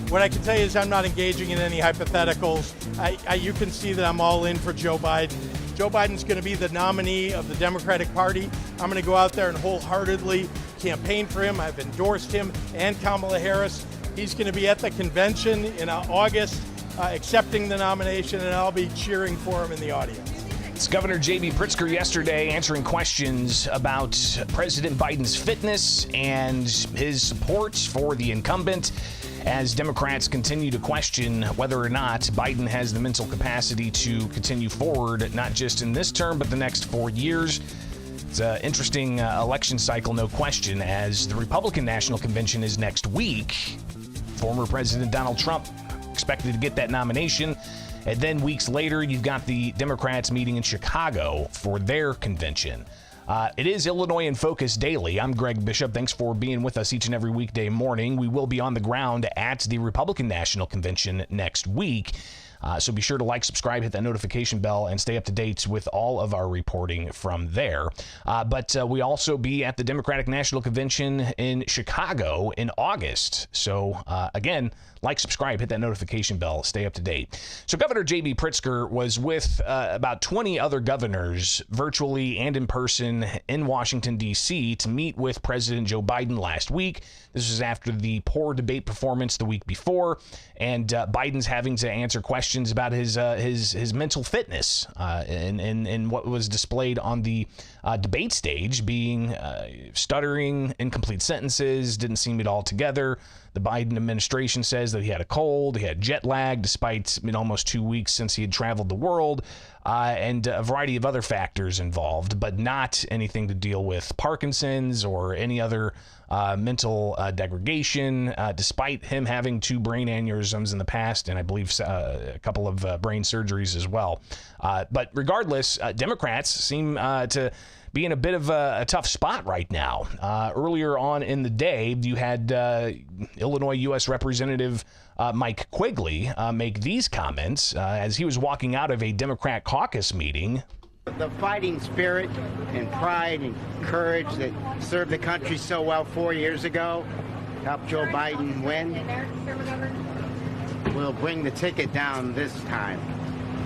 What I can tell you is I'm not engaging in any hypotheticals. You can see that I'm all in for Joe Biden. Joe Biden's going to be the nominee of the Democratic Party. I'm going to go out there and wholeheartedly campaign for him. I've endorsed him and Kamala Harris. He's going to be at the convention in August, accepting the nomination, and I'll be cheering for him in the audience. It's Governor J.B. Pritzker yesterday answering questions about President Biden's fitness and his support for the incumbent, as Democrats continue to question whether or not Biden has the mental capacity to continue forward, not just in this term, but the next 4 years. It's an interesting election cycle, no question, as the Republican National Convention is next week. Former President Donald Trump expected to get that nomination. And then weeks later, you've got the Democrats meeting in Chicago for their convention. It is Illinois in Focus Daily. I'm Greg Bishop. Thanks for being with us each and every weekday morning. We will be on the ground at the Republican National Convention next week. So be sure to like, subscribe, hit that notification bell, and stay up to date with all of our reporting from there. But we also be at the Democratic National Convention in Chicago in August. So again, like, subscribe, hit that notification bell, stay up to date. So Governor J.B. Pritzker was with about 20 other governors virtually and in person in Washington, D.C. to meet with President Joe Biden last week. This was after the poor debate performance the week before, and Biden's having to answer questions about his mental fitness and what was displayed on the debate stage, being stuttering, incomplete sentences, didn't seem it all together. The Biden administration says that he had a cold, he had jet lag, despite almost 2 weeks since he had traveled the world, and a variety of other factors involved, but not anything to deal with Parkinson's or any other mental degradation, despite him having 2 brain aneurysms in the past, and I believe a couple of brain surgeries as well. But regardless, Democrats seem to be in a bit of a tough spot right now. Earlier on in the day, you had Illinois U.S. Representative Mike Quigley make these comments as he was walking out of a Democrat caucus meeting. The fighting spirit and pride and courage that served the country so well 4 years ago, helped Joe Biden win, will bring the ticket down this time.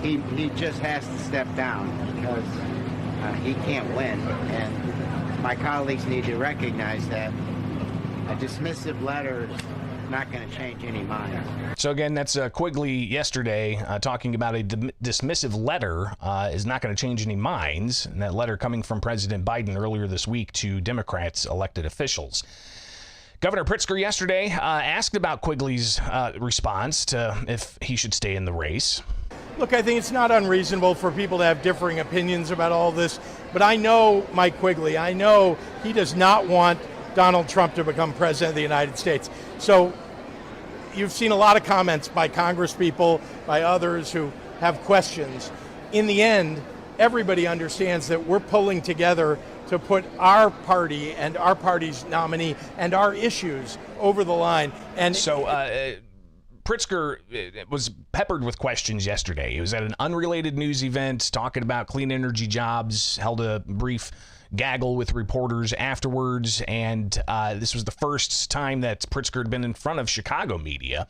He just has to step down because he can't win, and my colleagues need to recognize that. A dismissive letter is not going to change any minds. So again, that's Quigley yesterday talking about a dismissive letter is not going to change any minds, and that letter coming from President Biden earlier this week to Democrats elected officials. Governor Pritzker yesterday asked about Quigley's response to if he should stay in the race. Look, I think it's not unreasonable for people to have differing opinions about all this, but I know Mike Quigley. I know he does not want Donald Trump to become president of the United States. So you've seen a lot of comments by congresspeople, by others who have questions. In the end, everybody understands that we're pulling together to put our party and our party's nominee and our issues over the line. And so Pritzker was peppered with questions yesterday. He was at an unrelated news event talking about clean energy jobs, held a brief gaggle with reporters afterwards, and this was the first time that Pritzker had been in front of Chicago media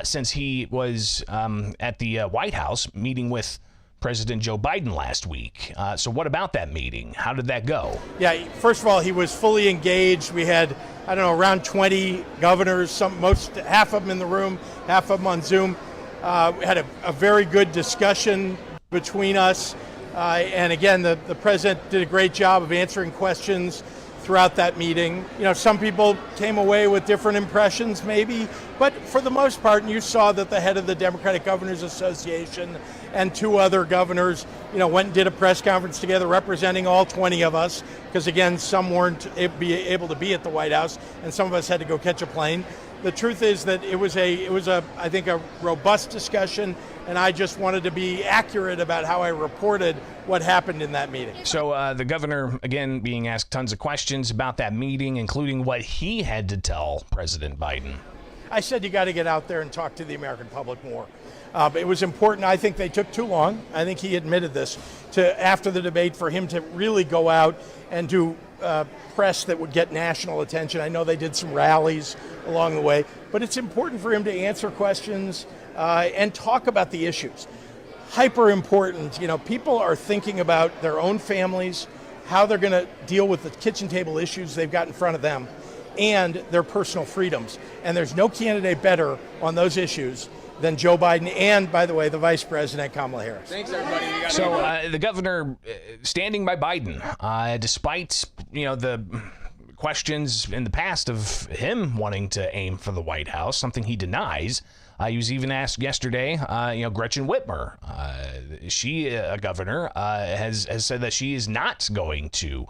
since he was at the White House meeting with President Joe Biden last week. So what about that meeting? How did that go? Yeah, first of all, he was fully engaged. We had, around 20 governors, half of them in the room, half of them on Zoom. We had a very good discussion between us. And again, the president did a great job of answering questions throughout that meeting. Some people came away with different impressions maybe, but for the most part, and you saw that the head of the Democratic Governors Association and 2 other governors, went and did a press conference together representing all 20 of us, because again, some weren't able to be at the White House, and some of us had to go catch a plane. The truth is that it was I think a robust discussion, and I just wanted to be accurate about how I reported what happened in that meeting. So the governor, again, being asked tons of questions about that meeting, including what he had to tell President Biden. I said you got to get out there and talk to the American public more. But it was important. I think they took too long. I think he admitted this after the debate, for him to really go out and to press that would get national attention. I know they did some rallies along the way, but it's important for him to answer questions and talk about the issues. Hyper important. People are thinking about their own families, how they're going to deal with the kitchen table issues they've got in front of them, and their personal freedoms. And there's no candidate better on those issues than Joe Biden and, by the way, the Vice President, Kamala Harris. Thanks, everybody. So the governor standing by Biden, despite the questions in the past of him wanting to aim for the White House, something he denies. He was even asked yesterday, Gretchen Whitmer, she, a governor, has said that she is not going to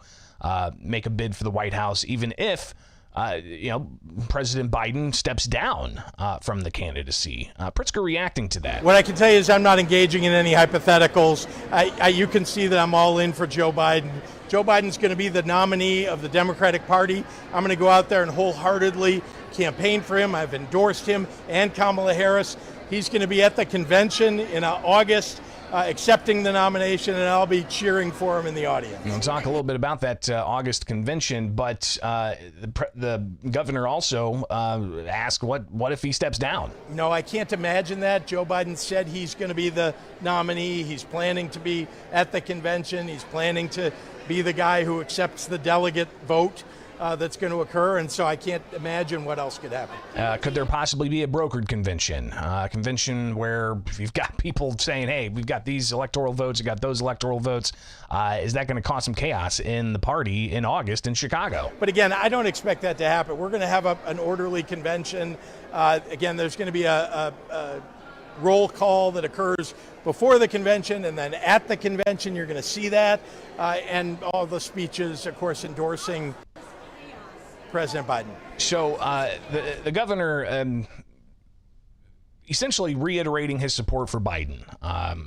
make a bid for the White House, even if President Biden steps down from the candidacy. Pritzker reacting to that. What I can tell you is I'm not engaging in any hypotheticals. You can see that I'm all in for Joe Biden. Joe Biden's going to be the nominee of the Democratic Party. I'm going to go out there and wholeheartedly campaign for him. I've endorsed him and Kamala Harris. He's going to be at the convention in August, accepting the nomination, and I'll be cheering for him in the audience. We'll talk a little bit about that August convention, but the governor also asked, what if he steps down? No, I can't imagine that. Joe Biden said he's going to be the nominee. He's planning to be at the convention. He's planning to be the guy who accepts the delegate vote that's going to occur, and so I can't imagine what else could happen. Could there possibly be a brokered convention? A convention where you've got people saying, hey, we've got these electoral votes, we've got those electoral votes. Is that going to cause some chaos in the party in August in Chicago? But again, I don't expect that to happen. We're going to have an orderly convention. Again, there's going to be a roll call that occurs before the convention, and then at the convention you're going to see that, and all the speeches, of course, endorsing President Biden. So the governor essentially reiterating his support for Biden,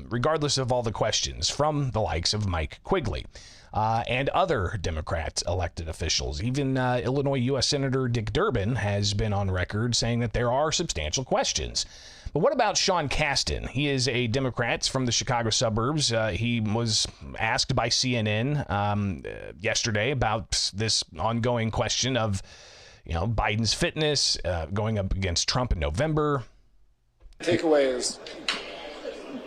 regardless of all the questions from the likes of Mike Quigley and other Democrat elected officials. Even Illinois U.S. Senator Dick Durbin has been on record saying that there are substantial questions. But what about Sean Casten? He is a Democrat from the Chicago suburbs. He was asked by CNN yesterday about this ongoing question of, Biden's fitness going up against Trump in November. The takeaway is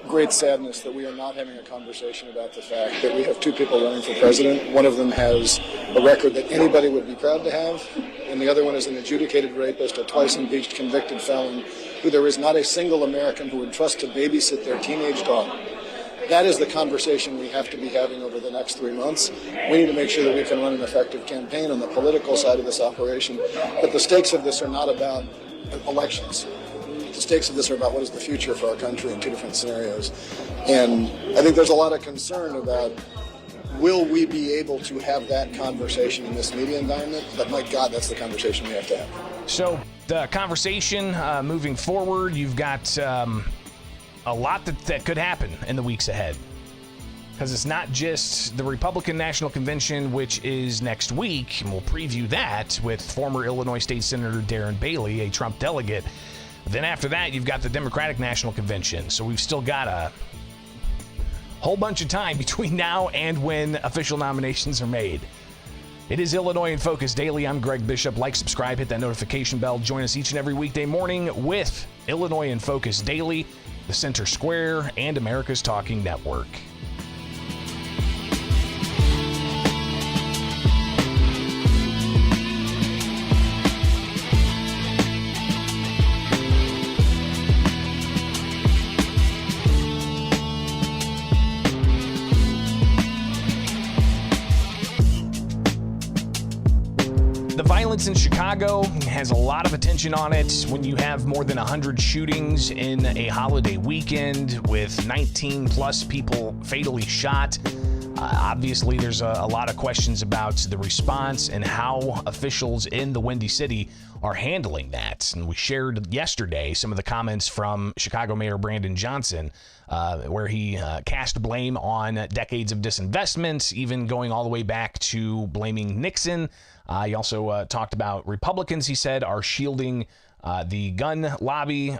great sadness that we are not having a conversation about the fact that we have two people running for president. One of them has a record that anybody would be proud to have, and the other one is an adjudicated rapist, a twice impeached convicted felon, who there is not a single American who would trust to babysit their teenage daughter. That is the conversation we have to be having over the next 3 months. We need to make sure that we can run an effective campaign on the political side of this operation. But the stakes of this are not about elections. The stakes of this are about what is the future for our country in two different scenarios. And I think there's a lot of concern about, will we be able to have that conversation in this media environment? But my God, that's the conversation we have to have. So the conversation moving forward, you've got a lot that could happen in the weeks ahead. Because it's not just the Republican National Convention, which is next week, and we'll preview that with former Illinois State Senator Darren Bailey, a Trump delegate. Then after that, you've got the Democratic National Convention. So we've still got a whole bunch of time between now and when official nominations are made. It is Illinois in Focus Daily. I'm Greg Bishop. Like, subscribe, hit that notification bell. Join us each and every weekday morning with Illinois in Focus Daily, the Center Square, and America's Talking Network. The violence in Chicago has a lot of attention on it when you have more than 100 shootings in a holiday weekend with 19 plus people fatally shot. Obviously, there's a lot of questions about the response and how officials in the Windy City are handling that. And we shared yesterday some of the comments from Chicago Mayor Brandon Johnson, where he cast blame on decades of disinvestment, even going all the way back to blaming Nixon. He also talked about Republicans, he said, are shielding the gun lobby,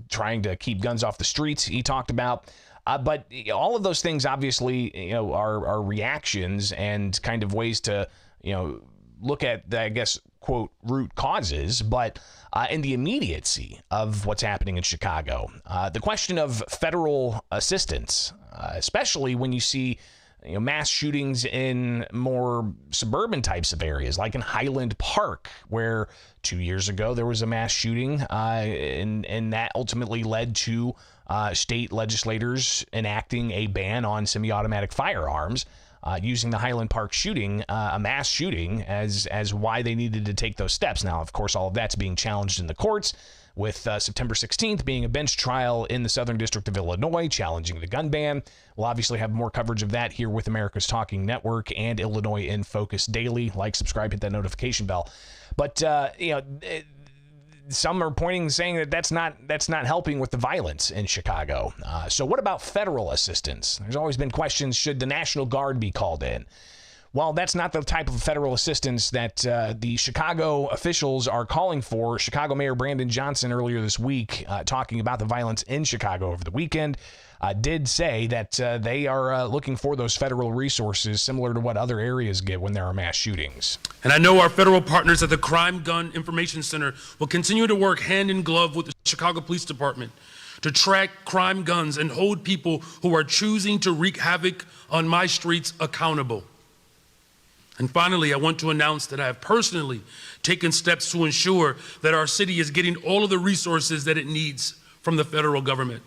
trying to keep guns off the streets, he talked about. But all of those things, obviously, are reactions and kind of ways to look at the, I guess, quote, root causes, but in the immediacy of what's happening in Chicago. The question of federal assistance, especially when you see mass shootings in more suburban types of areas, like in Highland Park, where 2 years ago there was a mass shooting, and that ultimately led to state legislators enacting a ban on semi-automatic firearms, using the Highland Park shooting, a mass shooting, as why they needed to take those steps. Now, of course, all of that's being challenged in the courts, with September 16th being a bench trial in the Southern District of Illinois, challenging the gun ban. We'll obviously have more coverage of that here with America's Talking Network and Illinois in Focus Daily. Like, subscribe, hit that notification bell. But, some are saying that that's not helping with the violence in Chicago. So what about federal assistance? There's always been questions, should the National Guard be called in? Well, that's not the type of federal assistance that the Chicago officials are calling for. Chicago Mayor Brandon Johnson earlier this week, talking about the violence in Chicago over the weekend, did say that they are looking for those federal resources similar to what other areas get when there are mass shootings. And I know our federal partners at the Crime Gun Information Center will continue to work hand in glove with the Chicago Police Department to track crime guns and hold people who are choosing to wreak havoc on my streets accountable. And finally, I want to announce that I have personally taken steps to ensure that our city is getting all of the resources that it needs from the federal government.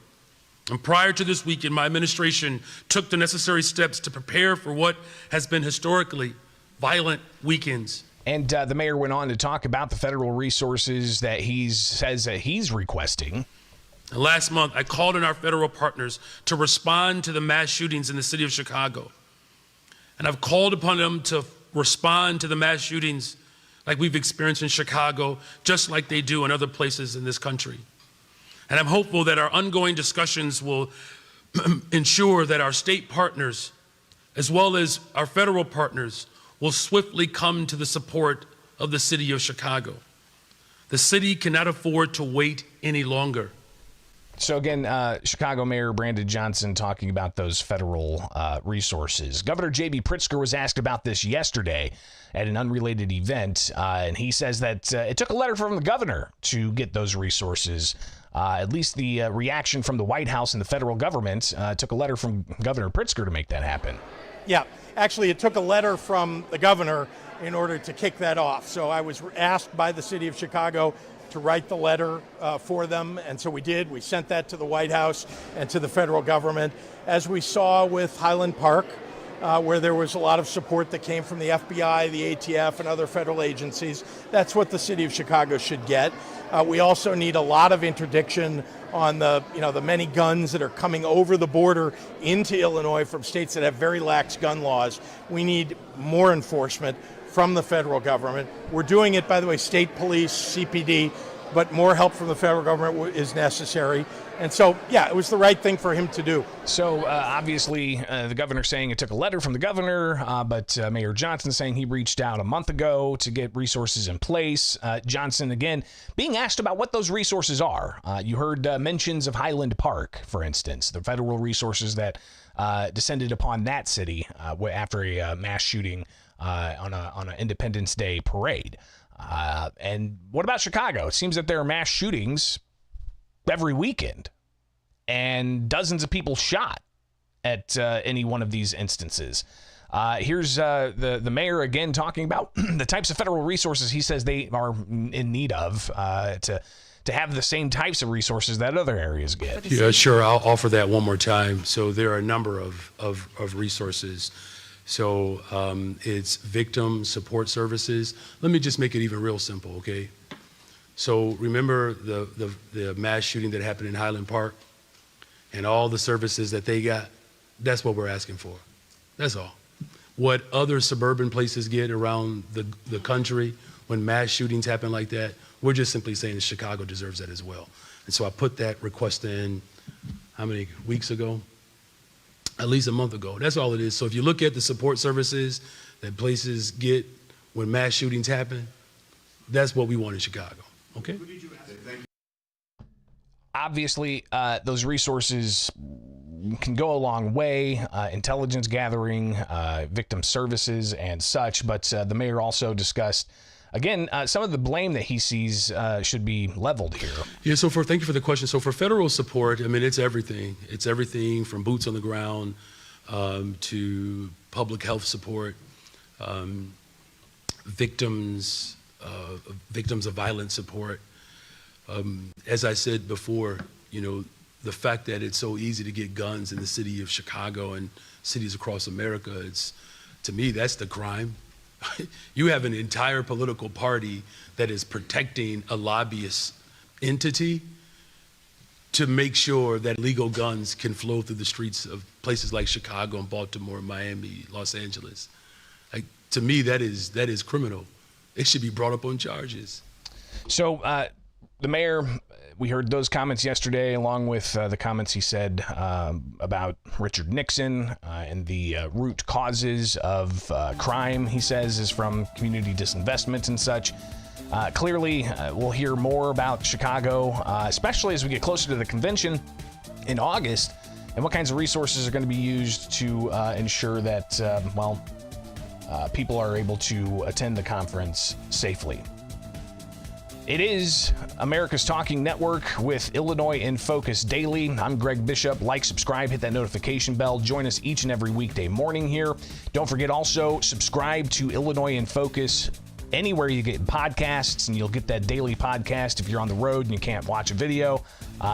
And prior to this weekend, my administration took the necessary steps to prepare for what has been historically violent weekends. And the mayor went on to talk about the federal resources that says he's requesting. And last month, I called on our federal partners to respond to the mass shootings in the city of Chicago. And I've called upon them to respond to the mass shootings like we've experienced in Chicago, just like they do in other places in this country. And I'm hopeful that our ongoing discussions will ensure that our state partners, as well as our federal partners, will swiftly come to the support of the city of Chicago. The city cannot afford to wait any longer. So again, Chicago Mayor Brandon Johnson talking about those federal resources. Governor J.B. Pritzker was asked about this yesterday at an unrelated event, and he says that it took a letter from the governor to get those resources. At least the reaction from the White House and the federal government took a letter from Governor Pritzker to make that happen. Yeah, actually, it took a letter from the governor in order to kick that off. So I was asked by the city of Chicago to write the letter for them, and so we did. We sent that to the White House and to the federal government. As we saw with Highland Park, where there was a lot of support that came from the FBI, the ATF, and other federal agencies, that's what the city of Chicago should get. We also need a lot of interdiction on the many guns that are coming over the border into Illinois from states that have very lax gun laws. We need more enforcement from the federal government. We're doing it, by the way, state police, CPD, but more help from the federal government is necessary. And so, yeah, it was the right thing for him to do. So, obviously, the governor saying it took a letter from the governor, but Mayor Johnson saying he reached out a month ago to get resources in place. Johnson, again, being asked about what those resources are. You heard mentions of Highland Park, for instance, the federal resources that descended upon that city after a mass shooting on an Independence Day parade. And what about Chicago? It seems that there are mass shootings every weekend and dozens of people shot at any one of these instances. Here's the mayor again talking about the types of federal resources he says they are in need of to have the same types of resources that other areas get. Yeah, sure. I'll offer that one more time. So there are a number of resources. So it's victim support services. Let me just make it even real simple, okay? So remember the mass shooting that happened in Highland Park and all the services that they got? That's what we're asking for. That's all. What other suburban places get around the country when mass shootings happen like that, we're just simply saying that Chicago deserves that as well. And so I put that request in, how many weeks ago? At least a month ago. That's all it is. So if you look at the support services that places get when mass shootings happen, that's what we want in Chicago. Okay? Obviously, those resources can go a long way, intelligence gathering, victim services, and such. But the mayor also discussed, again, some of the blame that he sees should be leveled here. Yeah, thank you for the question. So for federal support, I mean, it's everything. It's everything from boots on the ground to public health support, victims of violence support. As I said before, the fact that it's so easy to get guns in the city of Chicago and cities across America, to me, that's the crime. You have an entire political party that is protecting a lobbyist entity to make sure that legal guns can flow through the streets of places like Chicago and Baltimore, Miami, Los Angeles. To me, that is criminal. It should be brought up on charges. So the mayor, we heard those comments yesterday, along with the comments he said about Richard Nixon and the root causes of crime, he says, is from community disinvestment and such. Clearly, we'll hear more about Chicago, especially as we get closer to the convention in August, and what kinds of resources are going to be used to ensure that, people are able to attend the conference safely. It is America's Talking Network with Illinois in Focus Daily. I'm Greg Bishop. Like, subscribe, hit that notification bell. Join us each and every weekday morning here. Don't forget also, subscribe to Illinois in Focus anywhere you get podcasts, and you'll get that daily podcast if you're on the road and you can't watch a video.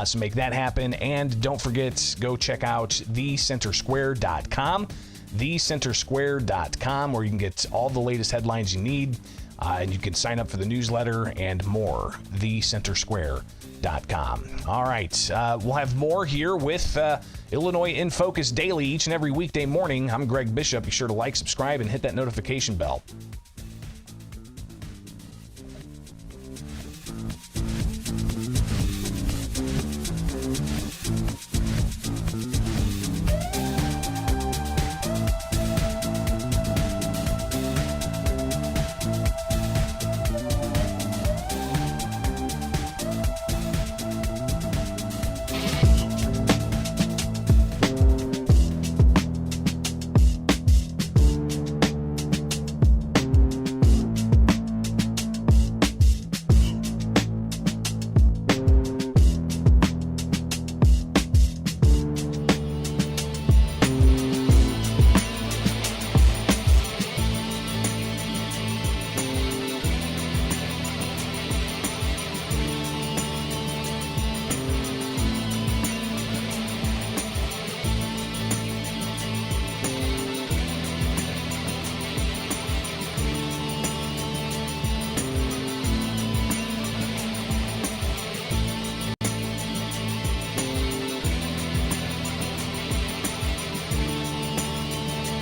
So make that happen. And don't forget, go check out thecentersquare.com. thecentersquare.com, where you can get all the latest headlines you need. And you can sign up for the newsletter and more. thecentersquare.com. All right. We'll have more here with Illinois in Focus Daily each and every weekday morning. I'm Greg Bishop. Be sure to like, subscribe, and hit that notification bell.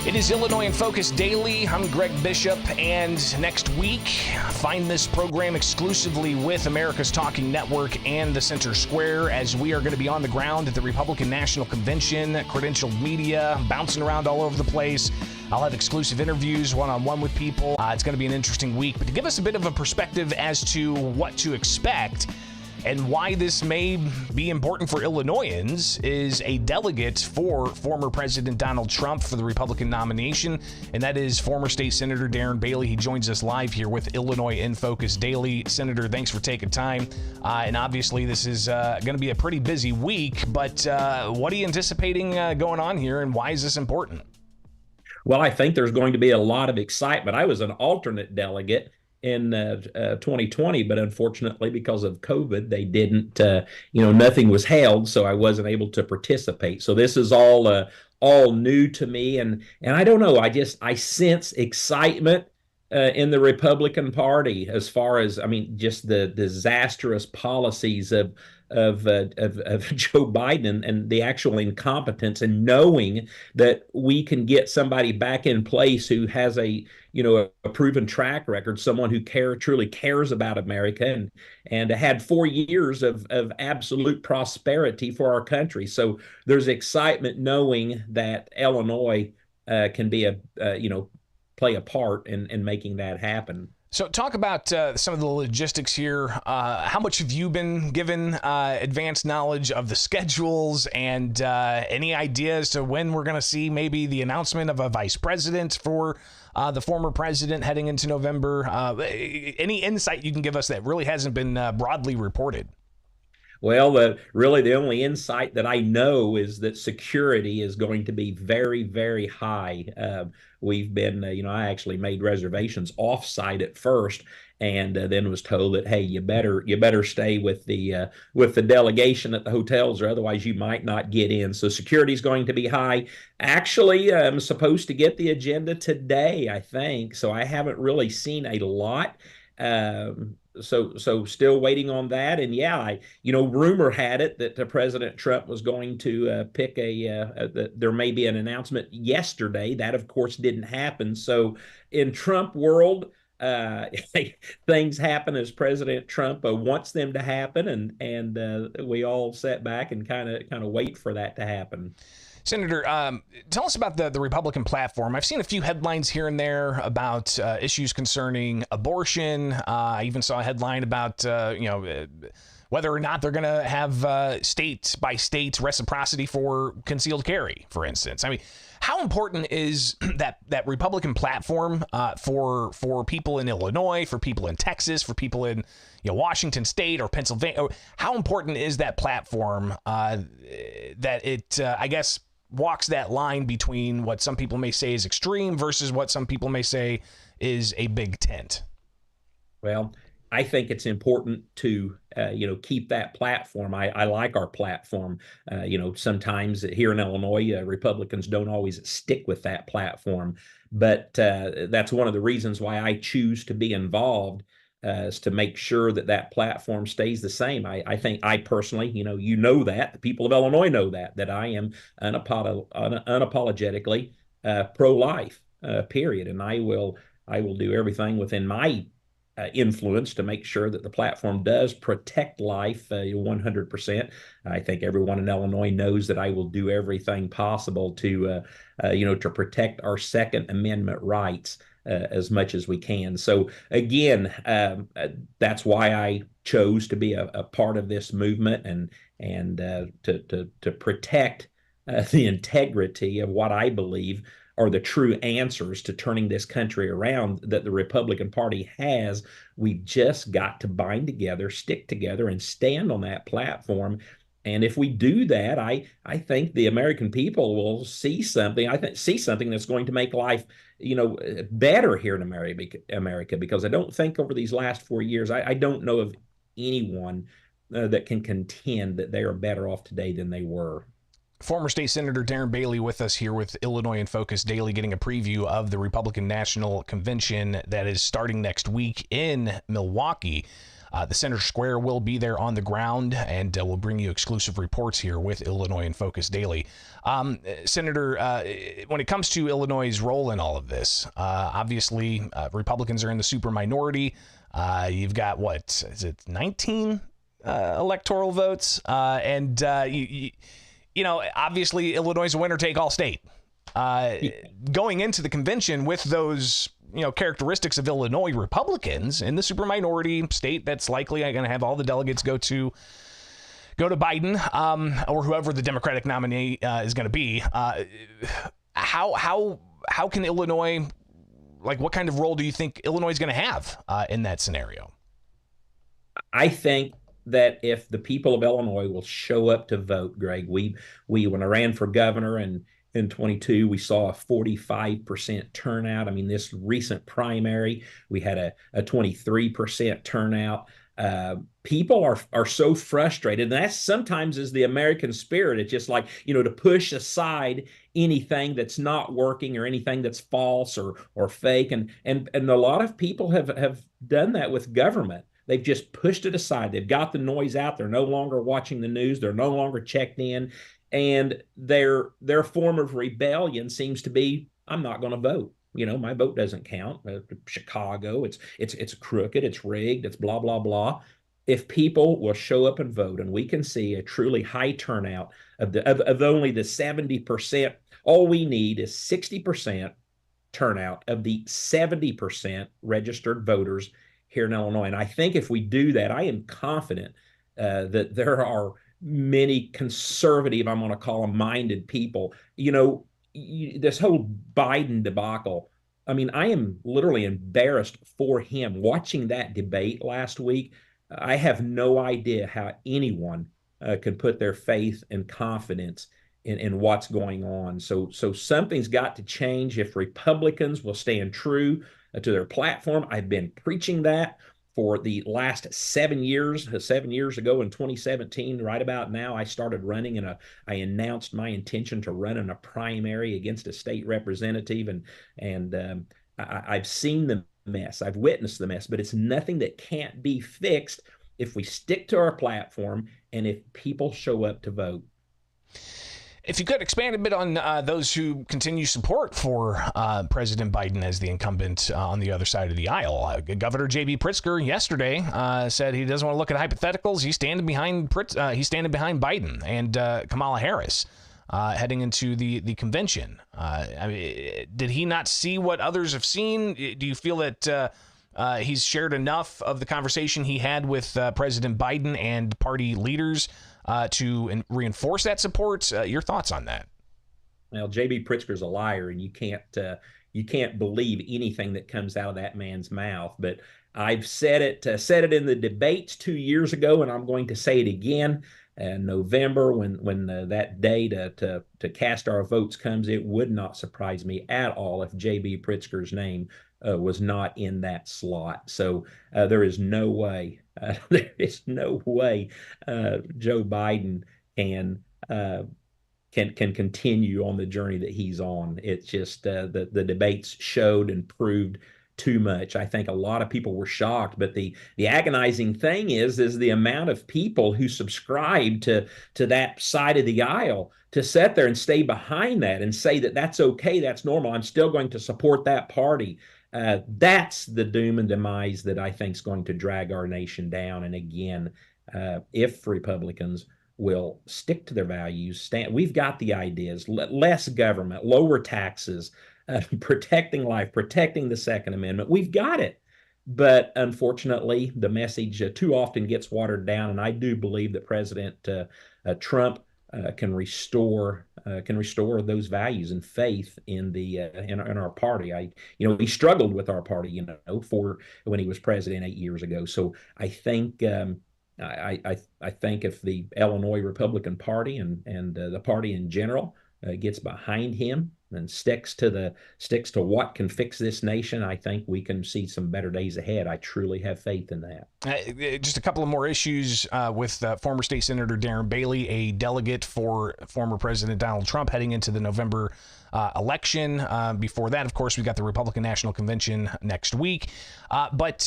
It is Illinois in Focus Daily. I'm Greg Bishop, and next week, find this program exclusively with America's Talking Network and the Center Square, as we are going to be on the ground at the Republican National Convention, credentialed media, bouncing around all over the place. I'll have exclusive interviews one-on-one with people. It's going to be an interesting week, but to give us a bit of a perspective as to what to expect and why this may be important for Illinoisans is a delegate for former President Donald Trump for the Republican nomination, and that is former State Senator Darren Bailey. He joins us live here with Illinois in Focus Daily. Senator, thanks for taking time. And obviously, this is going to be a pretty busy week, but what are you anticipating going on here, and why is this important? Well, I think there's going to be a lot of excitement. I was an alternate delegate in 2020, but unfortunately, because of COVID, they didn't, nothing was held, so I wasn't able to participate. So this is all new to me, and I don't know. I sense excitement in the Republican Party as far as, just the disastrous policies of Joe Biden and the actual incompetence, and knowing that we can get somebody back in place who has a proven track record, someone who truly cares about America and had 4 years of absolute prosperity for our country. So there's excitement knowing that Illinois can be play a part in making that happen. So talk about some of the logistics here. How much have you been given advanced knowledge of the schedules, and any ideas to when we're going to see maybe the announcement of a vice president for the former president heading into November? Any insight you can give us that really hasn't been broadly reported? Well, really, the only insight that I know is that security is going to be very, very high. We've been, I actually made reservations off-site at first, and then was told that, hey, you better stay with the delegation at the hotels, or otherwise you might not get in. So security is going to be high. Actually, I'm supposed to get the agenda today, I think. So I haven't really seen a lot. So still waiting on that. And yeah, rumor had it that President Trump was going to pick there may be an announcement yesterday. That, of course, didn't happen. So in Trump world, things happen as President Trump wants them to happen, and we all sit back and kind of wait for that to happen. Senator, tell us about the Republican platform. I've seen a few headlines here and there about issues concerning abortion. I even saw a headline about, whether or not they're going to have state-by-state reciprocity for concealed carry, for instance. I mean, how important is that Republican platform for people in Illinois, for people in Texas, for people in Washington State or Pennsylvania? How important is that platform that it, I guess, walks that line between what some people may say is extreme versus what some people may say is a big tent? Well, I think it's important to, keep that platform. I like our platform. Sometimes here in Illinois, Republicans don't always stick with that platform, but that's one of the reasons why I choose to be involved, is to make sure that platform stays the same. I think I personally, that the people of Illinois know that I am unapologetically pro-life, period. And I will do everything within my influence to make sure that the platform does protect life 100%. I think everyone in Illinois knows that I will do everything possible to protect our Second Amendment rights as much as we can. So again, that's why I chose to be a part of this movement, and to protect the integrity of what I believe are the true answers to turning this country around that the Republican Party has. We've just got to bind together, stick together, and stand on that platform. And if we do that, I think the American people will see something. See something that's going to make life, better here in America. Because I don't think over these last 4 years, I don't know of anyone that can contend that they are better off today than they were. Former State Senator Darren Bailey with us here with Illinois in Focus Daily, getting a preview of the Republican National Convention that is starting next week in Milwaukee. The Center Square will be there on the ground, and we'll bring you exclusive reports here with Illinois in Focus Daily. Senator, when it comes to Illinois' role in all of this, obviously Republicans are in the super minority. You've got, 19 electoral votes? Obviously Illinois is a winner-take-all state. Going into the convention with those characteristics of Illinois Republicans in the super minority state that's likely going to have all the delegates go to Biden, or whoever the Democratic nominee is going to be. How can Illinois, what kind of role do you think Illinois is going to have in that scenario? I think that if the people of Illinois will show up to vote, Greg, we when I ran for governor in 22, we saw a 45% turnout. I mean, this recent primary, we had a 23% turnout. People are so frustrated, and that sometimes is the American spirit. It's just like, to push aside anything that's not working or anything that's false or fake, and a lot of people have done that with government. They've just pushed it aside. They've got the noise out. They're no longer watching the news. They're no longer checked in. And their form of rebellion seems to be, I'm not going to vote. My vote doesn't count. Chicago, it's crooked, it's rigged, it's blah, blah, blah. If people will show up and vote, and we can see a truly high turnout of only the 70%, all we need is 60% turnout of the 70% registered voters here in Illinois. And I think if we do that, I am confident that there are many conservative, I'm going to call them minded people. This whole Biden debacle, I mean, I am literally embarrassed for him. Watching that debate last week, I have no idea how anyone can put their faith and confidence in what's going on. So something's got to change if Republicans will stand true to their platform. I've been preaching that for the last 7 years. 7 years ago in 2017, right about now, I started running I announced my intention to run in a primary against a state representative, and I've seen the mess, I've witnessed the mess, but it's nothing that can't be fixed if we stick to our platform and if people show up to vote. If you could expand a bit on those who continue support for President Biden as the incumbent on the other side of the aisle. Governor J.B. Pritzker yesterday said he doesn't want to look at hypotheticals. He's standing behind Biden and Kamala Harris heading into the convention. I mean, did he not see what others have seen? Do you feel that he's shared enough of the conversation he had with President Biden and party leaders to reinforce that support? Your thoughts on that? Well, J.B. Pritzker's a liar, and you can't believe anything that comes out of that man's mouth. But I've said it in the debates 2 years ago, and I'm going to say it again in November when that day to cast our votes comes. It would not surprise me at all if J.B. Pritzker's name was not in that slot. So there is no way. There is no way Joe Biden can continue on the journey that he's on. It's just the debates showed and proved too much. I think a lot of people were shocked, but the agonizing thing is the amount of people who subscribe to that side of the aisle to sit there and stay behind that and say that that's okay, that's normal, I'm still going to support that party. That's the doom and demise that I think is going to drag our nation down. And again, if Republicans will stick to their values, we've got the ideas: less government, lower taxes, protecting life, protecting the Second Amendment. We've got it. But unfortunately, the message too often gets watered down. And I do believe that President Trump can restore those values and faith in our party. He struggled with our party, for when he was president 8 years ago. So I think I think if the Illinois Republican Party and the party in general gets behind him and sticks to what can fix this nation, I think we can see some better days ahead. I truly have faith in that. Just a couple of more issues with former state senator Darren Bailey, a delegate for former President Donald Trump heading into the November election. Before that, of course, we got the Republican National Convention next week. But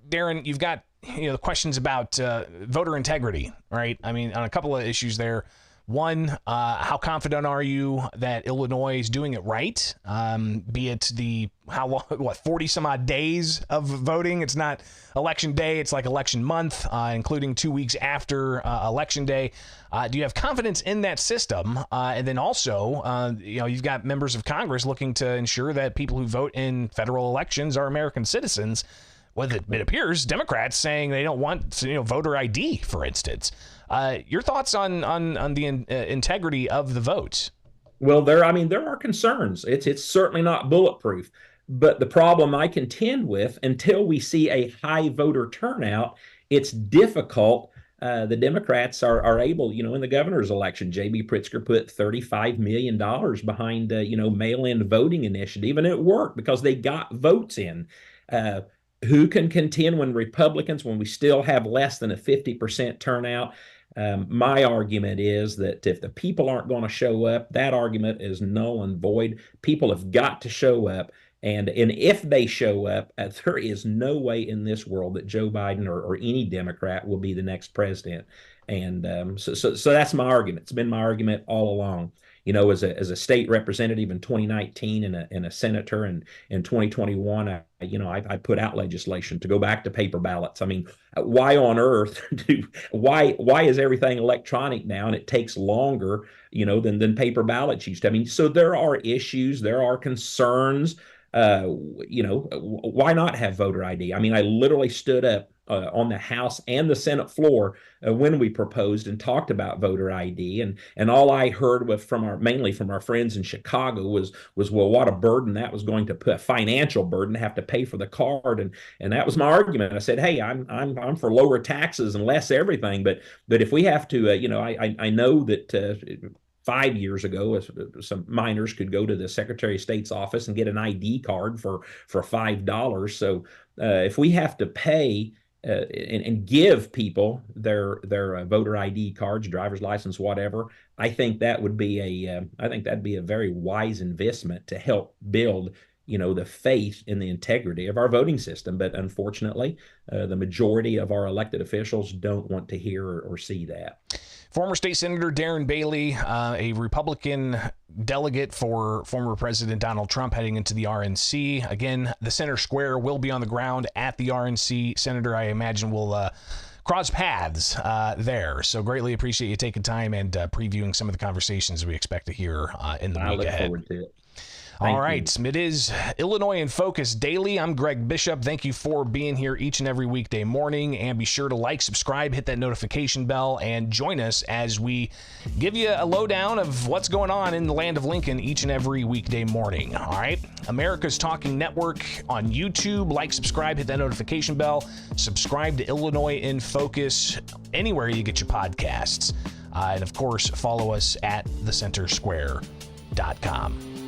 Darren, you've got the questions about voter integrity, right? I mean, on a couple of issues there. One, how confident are you that Illinois is doing it right? Be it 40 some odd days of voting. It's not election day. It's like election month, including 2 weeks after election day. Do you have confidence in that system? And then also, you've got members of Congress looking to ensure that people who vote in federal elections are American citizens. Well, it appears Democrats saying they don't want voter ID, for instance. Your thoughts on the integrity of the vote? Well, there are concerns. It's certainly not bulletproof. But the problem I contend with, until we see a high voter turnout, it's difficult. The Democrats are able, in the governor's election, J.B. Pritzker put $35 million behind, mail-in voting initiative, and it worked because they got votes in. Who can contend when we still have less than a 50% turnout? My argument is that if the people aren't going to show up, that argument is null and void. People have got to show up. And if they show up, there is no way in this world that Joe Biden or any Democrat will be the next president. And so that's my argument. It's been my argument all along. as a state representative in 2019 and a senator in 2021, I put out legislation to go back to paper ballots. I mean, why on earth why is everything electronic now, and it takes longer, than paper ballots used to? I mean, so there are issues, there are concerns. Why not have voter ID? I mean, I literally stood up on the House and the Senate floor when we proposed and talked about voter ID, and all I heard mainly from our friends in Chicago was well, what a burden that was going to put, a financial burden to have to pay for the card, and that was my argument. I said, hey, I'm for lower taxes and less everything, but if we have to, I know that. 5 years ago, some minors could go to the Secretary of State's office and get an ID card for $5. So if we have to pay and give people their voter ID cards, driver's license, whatever, I think that'd be a very wise investment to help build the faith in the integrity of our voting system. But unfortunately, the majority of our elected officials don't want to hear or see that. Former State Senator Darren Bailey, a Republican delegate for former President Donald Trump, heading into the RNC. Again, the center square will be on the ground at the RNC. Senator, I imagine, will cross paths there. So greatly appreciate you taking time and previewing some of the conversations we expect to hear in the week ahead. I look forward to it. All right. It is Illinois in Focus Daily. I'm Greg Bishop. Thank you for being here each and every weekday morning. And be sure to like, subscribe, hit that notification bell, and join us as we give you a lowdown of what's going on in the land of Lincoln each and every weekday morning. All right. America's Talking Network on YouTube. Like, subscribe, hit that notification bell. Subscribe to Illinois in Focus anywhere you get your podcasts. And, of course, follow us at thecentersquare.com.